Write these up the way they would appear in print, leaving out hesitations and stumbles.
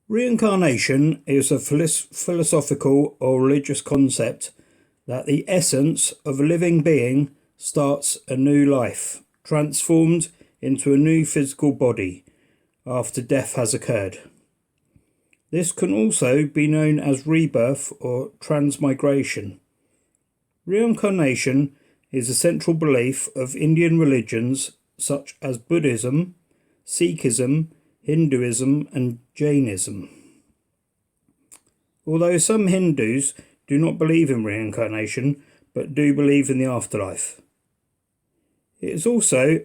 Reincarnation is a philosophical or religious concept that the essence of a living being starts a new life, transformed into a new physical body after death has occurred. This can also be known as rebirth or transmigration. Reincarnation is a central belief of Indian religions such as Buddhism, Sikhism, Hinduism and Jainism. Although some Hindus do not believe in reincarnation but do believe in the afterlife. It is also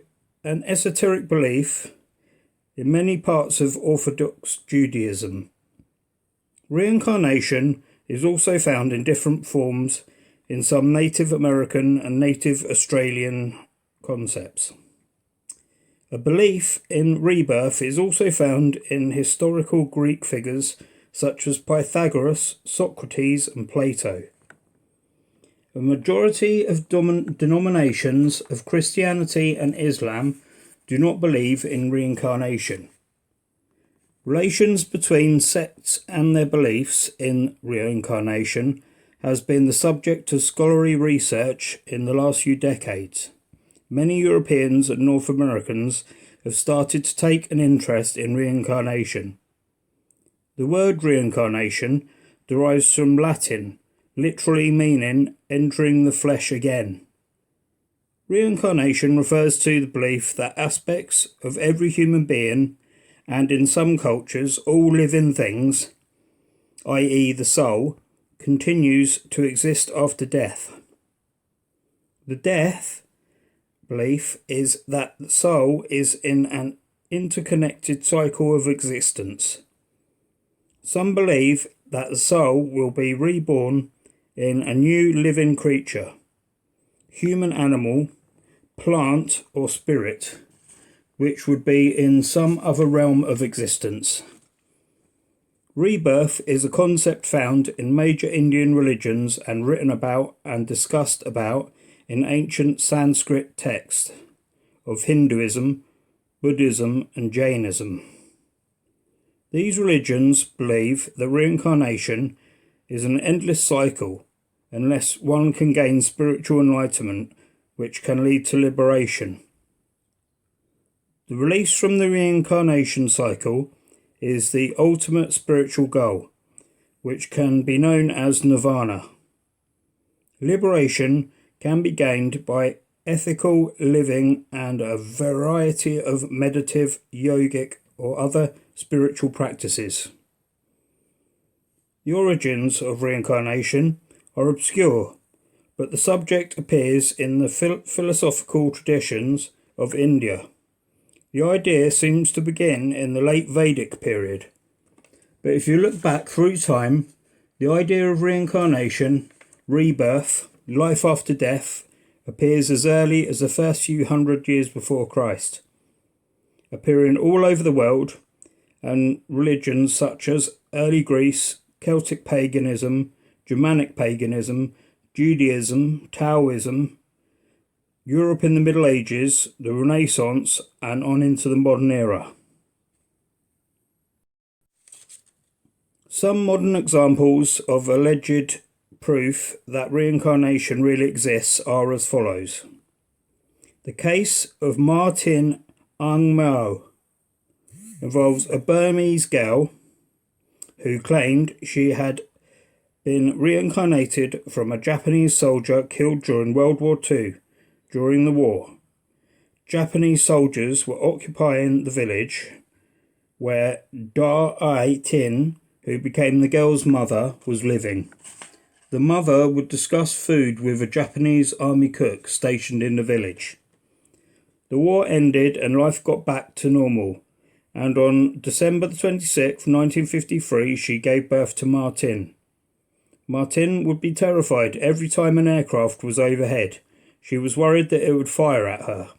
an esoteric belief in many parts of Orthodox Judaism. Reincarnation is also found in different forms in some Native American and Native Australian concepts. A belief in rebirth is also found in historical Greek figures such as Pythagoras, Socrates and Plato. A majority of denominations of Christianity and Islam do not believe in reincarnation. Relations between sects and their beliefs in reincarnation has been the subject of scholarly research in the last few decades. Many Europeans and North Americans have started to take an interest in reincarnation. The word reincarnation derives from Latin, literally meaning entering the flesh again. Reincarnation refers to the belief that aspects of every human being, and in some cultures all living things, i.e. the soul, continues to exist after death. The death belief is that the soul is in an interconnected cycle of existence. Some believe that the soul will be reborn in a new living creature, human, animal, plant or spirit, which would be in some other realm of existence. Rebirth is a concept found in major Indian religions and written about and discussed about in ancient Sanskrit texts of Hinduism, Buddhism and Jainism. These religions believe that reincarnation is an endless cycle unless one can gain spiritual enlightenment, which can lead to liberation. The release from the reincarnation cycle is the ultimate spiritual goal, which can be known as nirvana. Liberation can be gained by ethical living and a variety of meditative, yogic or other spiritual practices. The origins of reincarnation are obscure, but the subject appears in the philosophical traditions of India. The idea seems to begin in the late Vedic period, but if you look back through time, the idea of reincarnation, rebirth, life after death appears as early as the first few hundred years before Christ, appearing all over the world, and religions such as early Greece, Celtic paganism, Germanic paganism, Judaism, Taoism, Europe in the Middle Ages, the Renaissance, and on into the modern era. Some modern examples of alleged proof that reincarnation really exists are as follows. The case of Martin Ang Mao involves a Burmese girl who claimed she had been reincarnated from a Japanese soldier killed during World War II. During the war, Japanese soldiers were occupying the village where Da Ai Tin, who became the girl's mother, was living. The mother would discuss food with a Japanese army cook stationed in the village. The war ended and life got back to normal, and on December 26, 1953, she gave birth to Martin. Martin would be terrified every time an aircraft was overhead. She was worried that it would fire at her.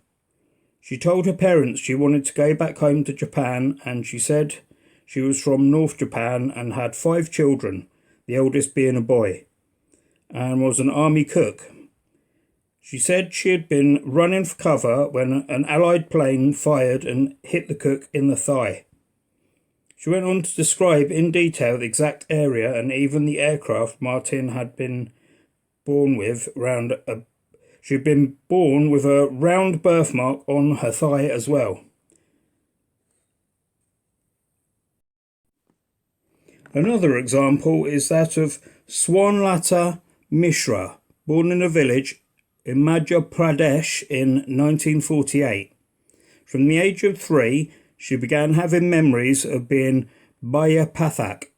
She told her parents she wanted to go back home to Japan, and she said she was from North Japan and had 5 children, the eldest being a boy, and was an army cook. She said she had been running for cover when an Allied plane fired and hit the cook in the thigh. She went on to describe in detail the exact area and even the aircraft Martin had been born with. She'd been born with a round birthmark on her thigh as well. Another example is that of Swanlata Mishra, born in a village in Madhya Pradesh in 1948. From the age of 3, she began having memories of being Bayapathak,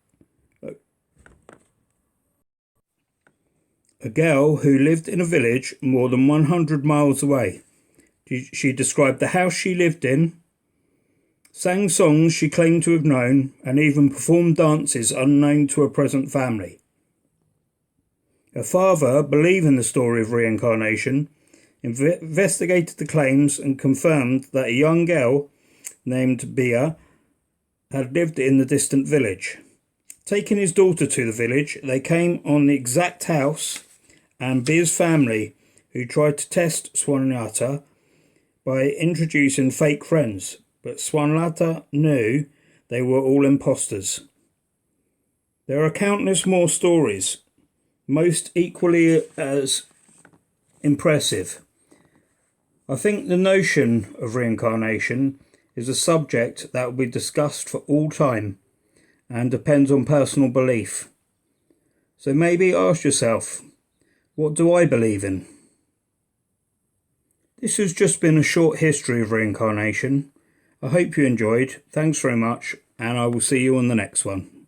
a girl who lived in a village more than 100 miles away. She described the house she lived in, sang songs she claimed to have known, and even performed dances unknown to her present family. Her father, believing the story of reincarnation, investigated the claims and confirmed that a young girl named Bia had lived in the distant village. Taking his daughter to the village, they came on the exact house and Bia's family, who tried to test Swanlata by introducing fake friends, but Swanlata knew they were all imposters. There are countless more stories, most equally as impressive. I think the notion of reincarnation is a subject that will be discussed for all time and depends on personal belief. So maybe ask yourself, what do I believe in? This has just been a short history of reincarnation. I hope you enjoyed. Thanks very much, and I will see you on the next one.